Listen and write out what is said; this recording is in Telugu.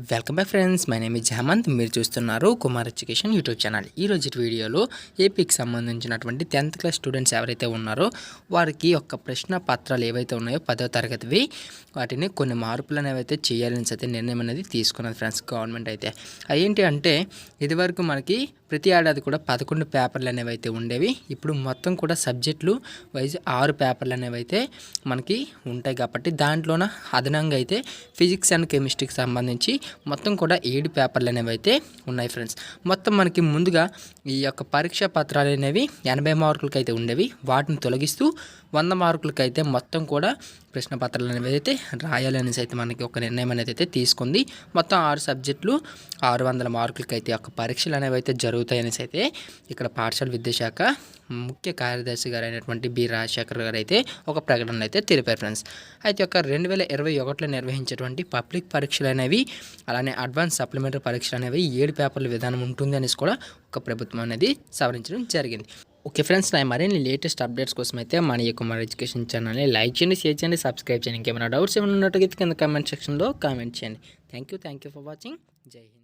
Welcome back friends, my name is Hemant. మీరు చూస్తున్నారు కుమార్ ఎడ్యుకేషన్ యూట్యూబ్ ఛానల్. ఈ రోజు వీడియోలో ఏపీకి సంబంధించినటువంటి 10th క్లాస్ స్టూడెంట్స్ ఎవరైతే ఉన్నారో వారికి ఒక ప్రశ్న పత్రాలు ఏవైతే ఉన్నాయో 10వ తరగతివి వాటిని కొన్ని మార్పులు అనేవి అయితే చేయాలని అయితే నిర్ణయం అనేది తీసుకున్నది ఫ్రెండ్స్ గవర్నమెంట్ అయితే. అదేంటి అంటే ఇదివరకు మనకి ప్రతి ఏడాది కూడా 11 పేపర్లు అనేవి అయితే ఉండేవి. ఇప్పుడు మొత్తం కూడా సబ్జెక్టులు వైజ్ 6 పేపర్లు అనేవి అయితే మనకి ఉంటాయి కాబట్టి దాంట్లోన అదనంగా అయితే ఫిజిక్స్ అండ్ కెమిస్ట్రీకి సంబంధించి మొత్తం కూడా 7 పేపర్లు అనేవి అయితే ఉన్నాయి ఫ్రెండ్స్. మొత్తం మనకి ముందుగా ఈ యొక్క పరీక్షా పత్రాలు అనేవి 80 మార్కులకి అయితే ఉండేవి. వాటిని తొలగిస్తూ 100 మార్కులకి అయితే మొత్తం కూడా ప్రశ్న పత్రాలు అనేవి అయితే రాయాలనేసి అయితే మనకి ఒక నిర్ణయం అనేది అయితే తీసుకుంది. మొత్తం 6 సబ్జెక్టులు 600 మార్కులకి అయితే ఒక పరీక్షలు అనేవి అయితే జరుగుతాయనేసి అయితే ఇక్కడ పాఠశాల విద్యాశాఖ ముఖ్య కార్యదర్శి గారు అయినటువంటి బి రాజశేఖర్ గారు అయితే ఒక ప్రకటనలో అయితే తెలిపారు ఫ్రెండ్స్. అయితే ఒక 2021లో నిర్వహించేటువంటి పబ్లిక్ పరీక్షలు అనేవి అలానే అడ్వాన్స్ సప్లిమెంటరీ పరీక్షలు అనేవి 7 పేపర్ల విధానం ఉంటుంది అనేసి కూడా ఒక ప్రభుత్వం అనేది సవరించడం జరిగింది. ఓకే ఫ్రెండ్స్, నా మరిన్ని లేటెస్ట్ అప్డేట్స్ కోసం అయితే మన కుమార్ ఎడ్యుకేషన్ ఛానల్ని లైక్ చేయండి, షేర్ చేయండి, సబ్స్క్రైబ్ చేయండి. ఇంకేమైనా డౌట్స్ ఏమైనా ఉన్నట్టుగా కింద కామెంట్ సెక్షన్లో కామెంట్ చేయండి. Thank you for watching. జై హింద్.